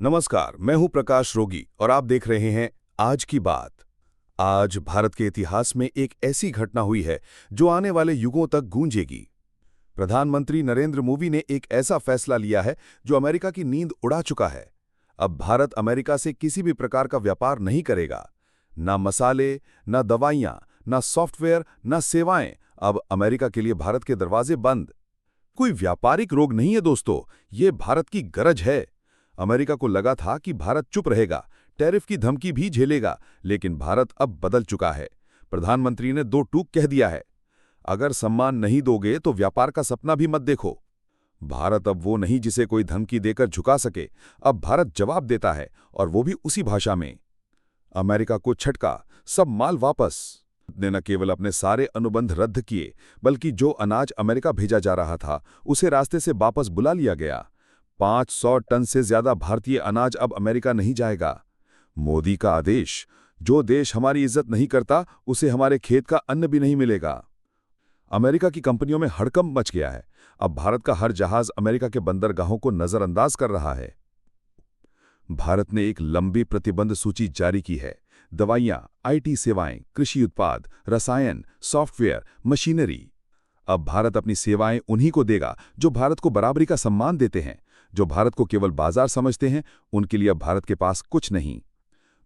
नमस्कार, मैं हूं प्रकाश रोगी और आप देख रहे हैं आज की बात। आज भारत के इतिहास में एक ऐसी घटना हुई है जो आने वाले युगों तक गूंजेगी। प्रधानमंत्री नरेंद्र मोदी ने एक ऐसा फैसला लिया है जो अमेरिका की नींद उड़ा चुका है। अब भारत अमेरिका से किसी भी प्रकार का व्यापार नहीं करेगा। ना मसाले, ना दवाइयां, ना सॉफ्टवेयर, ना सेवाएं। अब अमेरिका के लिए भारत के दरवाजे बंद। कोई व्यापारिक रोग नहीं है दोस्तों, ये भारत की गरज है। अमेरिका को लगा था कि भारत चुप रहेगा, टैरिफ की धमकी भी झेलेगा, लेकिन भारत अब बदल चुका है। प्रधानमंत्री ने दो टूक कह दिया है, अगर सम्मान नहीं दोगे तो व्यापार का सपना भी मत देखो। भारत अब वो नहीं जिसे कोई धमकी देकर झुका सके। अब भारत जवाब देता है, और वो भी उसी भाषा में। अमेरिका को झटका, सब माल वापस। ने न केवल अपने सारे अनुबंध रद्द किए, बल्कि जो अनाज अमेरिका भेजा जा रहा था उसे रास्ते से वापस बुला लिया गया। 500 टन से ज्यादा भारतीय अनाज अब अमेरिका नहीं जाएगा। मोदी का आदेश, जो देश हमारी इज्जत नहीं करता उसे हमारे खेत का अन्न भी नहीं मिलेगा। अमेरिका की कंपनियों में हड़कंप मच गया है। अब भारत का हर जहाज अमेरिका के बंदरगाहों को नजरअंदाज कर रहा है। भारत ने एक लंबी प्रतिबंध सूची जारी की है। दवाइयां, आईटी सेवाएं, कृषि उत्पाद, रसायन, सॉफ्टवेयर, मशीनरी। अब भारत अपनी सेवाएं उन्हीं को देगा जो भारत को बराबरी का सम्मान देते हैं। जो भारत को केवल बाजार समझते हैं, उनके लिए अब भारत के पास कुछ नहीं।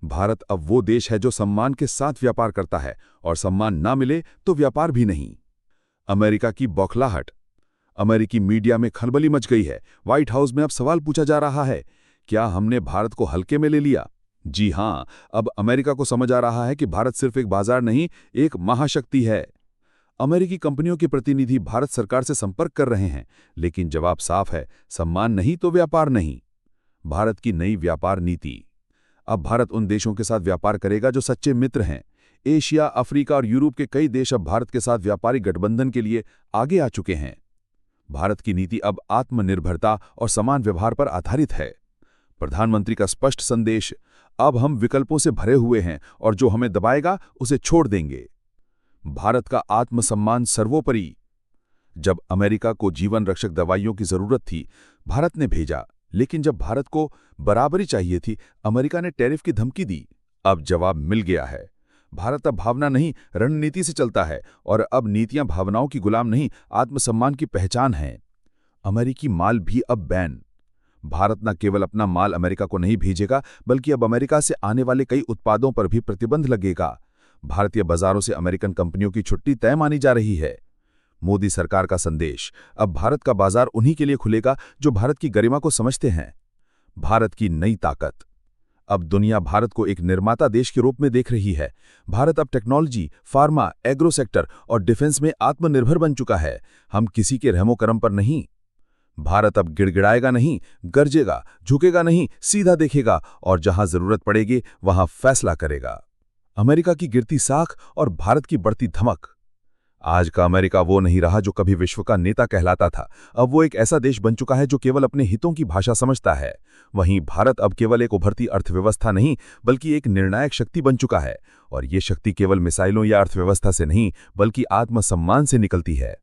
भारत अब वो देश है जो सम्मान के साथ व्यापार करता है, और सम्मान ना मिले तो व्यापार भी नहीं। अमेरिका की बौखलाहट। अमेरिकी मीडिया में खलबली मच गई है। व्हाइट हाउस में अब सवाल पूछा जा रहा है, क्या हमने भारत को हल्के में ले लिया? जी हां, अब अमेरिका को समझ आ रहा है कि भारत सिर्फ एक बाजार नहीं, एक महाशक्ति है। अमेरिकी कंपनियों के प्रतिनिधि भारत सरकार से संपर्क कर रहे हैं, लेकिन जवाब साफ है, सम्मान नहीं तो व्यापार नहीं। भारत की नई व्यापार नीति। अब भारत उन देशों के साथ व्यापार करेगा जो सच्चे मित्र हैं। एशिया, अफ्रीका और यूरोप के कई देश अब भारत के साथ व्यापारिक गठबंधन के लिए आगे आ चुके हैं। भारत की नीति अब आत्मनिर्भरता और समान व्यवहार पर आधारित है। प्रधानमंत्री का स्पष्ट संदेश, अब हम विकल्पों से भरे हुए हैं और जो हमें दबाएगा उसे छोड़ देंगे। भारत का आत्मसम्मान सर्वोपरि। जब अमेरिका को जीवन रक्षक दवाइयों की जरूरत थी, भारत ने भेजा, लेकिन जब भारत को बराबरी चाहिए थी, अमेरिका ने टैरिफ की धमकी दी। अब जवाब मिल गया है। भारत अब भावना नहीं, रणनीति से चलता है, और अब नीतियां भावनाओं की गुलाम नहीं, आत्मसम्मान की पहचान है। अमेरिकी माल भी अब बैन। भारत न केवल अपना माल अमेरिका को नहीं भेजेगा, बल्कि अब अमेरिका से आने वाले कई उत्पादों पर भी प्रतिबंध लगेगा। भारतीय बाजारों से अमेरिकन कंपनियों की छुट्टी तय मानी जा रही है। मोदी सरकार का संदेश, अब भारत का बाजार उन्हीं के लिए खुलेगा जो भारत की गरिमा को समझते हैं। भारत की नई ताकत। अब दुनिया भारत को एक निर्माता देश के रूप में देख रही है। भारत अब टेक्नोलॉजी, फार्मा, एग्रो सेक्टर और डिफेंस में आत्मनिर्भर बन चुका है। हम किसी के रहमो करम पर नहीं। भारत अब गिड़गिड़ाएगा नहीं, गरजेगा, झुकेगा नहीं, सीधा देखेगा, और जहां जरूरत पड़ेगी वहां फैसला करेगा। अमेरिका की गिरती साख और भारत की बढ़ती धमक। आज का अमेरिका वो नहीं रहा जो कभी विश्व का नेता कहलाता था। अब वो एक ऐसा देश बन चुका है जो केवल अपने हितों की भाषा समझता है। वहीं भारत अब केवल एक उभरती अर्थव्यवस्था नहीं, बल्कि एक निर्णायक शक्ति बन चुका है, और ये शक्ति केवल मिसाइलों या अर्थव्यवस्था से नहीं, बल्कि आत्मसम्मान से निकलती है।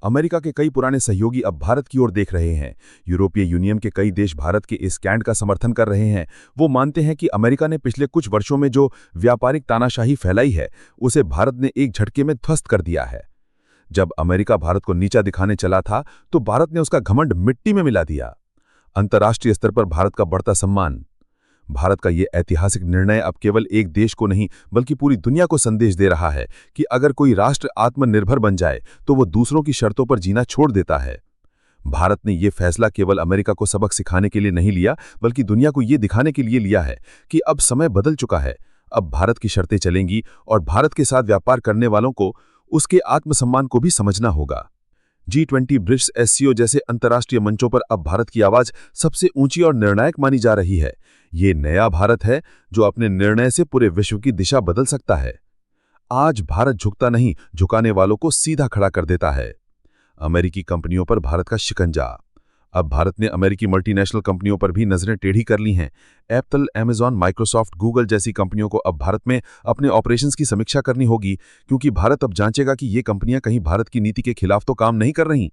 अमेरिका के कई पुराने सहयोगी अब भारत की ओर देख रहे हैं। यूरोपीय यूनियन के कई देश भारत के इस स्टैंड का समर्थन कर रहे हैं। वो मानते हैं कि अमेरिका ने पिछले कुछ वर्षों में जो व्यापारिक तानाशाही फैलाई है, उसे भारत ने एक झटके में ध्वस्त कर दिया है। जब अमेरिका भारत को नीचा दिखाने चला था, तो भारत ने उसका घमंड मिट्टी में मिला दिया। अंतर्राष्ट्रीय स्तर पर भारत का बढ़ता सम्मान। भारत का यह ऐतिहासिक निर्णय अब केवल एक देश को नहीं, बल्कि पूरी दुनिया को संदेश दे रहा है कि अगर कोई राष्ट्र आत्मनिर्भर बन जाए तो वो दूसरों की शर्तों पर जीना छोड़ देता है। भारत ने यह फैसला केवल अमेरिका को सबक सिखाने के लिए नहीं लिया, बल्कि दुनिया को यह दिखाने के लिए लिया है कि अब समय बदल चुका है। अब भारत की शर्तें चलेंगी, और भारत के साथ व्यापार करने वालों को उसके आत्मसम्मान को भी समझना होगा। G20, ब्रिक्स, SCO जैसे अंतर्राष्ट्रीय मंचों पर अब भारत की आवाज सबसे ऊंची और निर्णायक मानी जा रही है। ये नया भारत है जो अपने निर्णय से पूरे विश्व की दिशा बदल सकता है। आज भारत झुकता नहीं, झुकाने वालों को सीधा खड़ा कर देता है। अमेरिकी कंपनियों पर भारत का शिकंजा। अब भारत ने अमेरिकी मल्टीनेशनल कंपनियों पर भी नजरें टेढ़ी कर ली हैं। एप्पल, अमेज़न, माइक्रोसॉफ्ट, गूगल जैसी कंपनियों को अब भारत में अपने ऑपरेशंस की समीक्षा करनी होगी, क्योंकि भारत अब जांचेगा कि ये कंपनियां कहीं भारत की नीति के खिलाफ तो काम नहीं कर रही।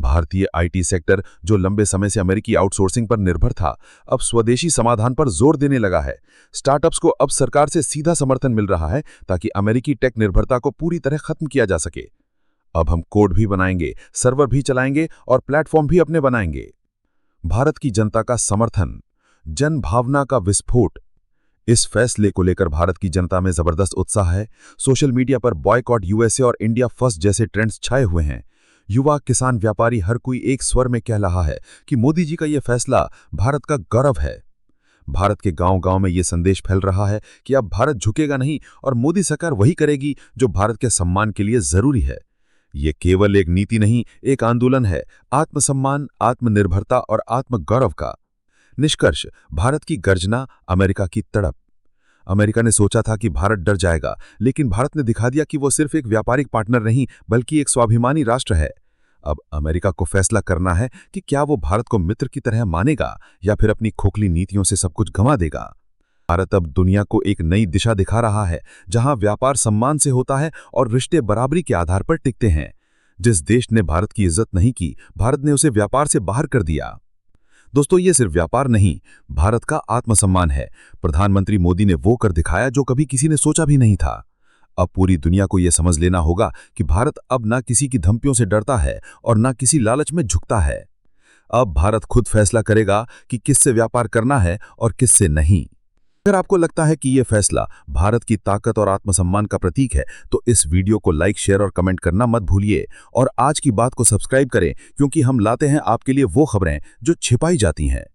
भारतीय आईटी सेक्टर, जो लंबे समय से अमेरिकी आउटसोर्सिंग पर निर्भर था, अब स्वदेशी समाधान पर जोर देने लगा है। स्टार्टअप्स को अब सरकार से सीधा समर्थन मिल रहा है ताकि अमेरिकी टेक निर्भरता को पूरी तरह खत्म किया जा सके। अब हम कोड भी बनाएंगे, सर्वर भी चलाएंगे और प्लेटफॉर्म भी अपने बनाएंगे। भारत की जनता का समर्थन, जन भावना का विस्फोट। इस फैसले को लेकर भारत की जनता में जबरदस्त उत्साह है। सोशल मीडिया पर बॉयकॉट यूएसए और इंडिया फर्स्ट जैसे ट्रेंड्स छाए हुए हैं। युवा, किसान, व्यापारी, हर कोई एक स्वर में कह रहा है कि मोदी जी का यह फैसला भारत का गौरव है। भारत के गांव-गांव में यह संदेश फैल रहा है कि अब भारत झुकेगा नहीं और मोदी सरकार वही करेगी जो भारत के सम्मान के लिए जरूरी है। ये केवल एक नीति नहीं, एक आंदोलन है, आत्मसम्मान, आत्मनिर्भरता और आत्मगौरव का। निष्कर्ष, भारत की गर्जना, अमेरिका की तड़प। अमेरिका ने सोचा था कि भारत डर जाएगा, लेकिन भारत ने दिखा दिया कि वो सिर्फ एक व्यापारिक पार्टनर नहीं बल्कि एक स्वाभिमानी राष्ट्र है। अब अमेरिका को फैसला करना है कि क्या वो भारत को मित्र की तरह मानेगा या फिर अपनी खोखली नीतियों से सब कुछ गंवा देगा। भारत अब दुनिया को एक नई दिशा दिखा रहा है, जहां व्यापार सम्मान से होता है और रिश्ते बराबरी के आधार पर टिकते हैं। जिस देश ने भारत की इज्जत नहीं की, भारत ने उसे व्यापार से बाहर कर दिया। दोस्तों, ये सिर्फ व्यापार नहीं, भारत का आत्मसम्मान है। प्रधानमंत्री मोदी ने वो कर दिखाया जो कभी किसी ने सोचा भी नहीं था। अब पूरी दुनिया को यह समझ लेना होगा कि भारत अब ना किसी की धमकियों से डरता है और ना किसी लालच में झुकता है। अब भारत खुद फैसला करेगा कि किससे व्यापार करना है और किससे नहीं। अगर आपको लगता है कि यह फैसला भारत की ताकत और आत्मसम्मान का प्रतीक है, तो इस वीडियो को लाइक, शेयर और कमेंट करना मत भूलिए। और आज की बात को सब्सक्राइब करें, क्योंकि हम लाते हैं आपके लिए वो खबरें जो छिपाई जाती हैं।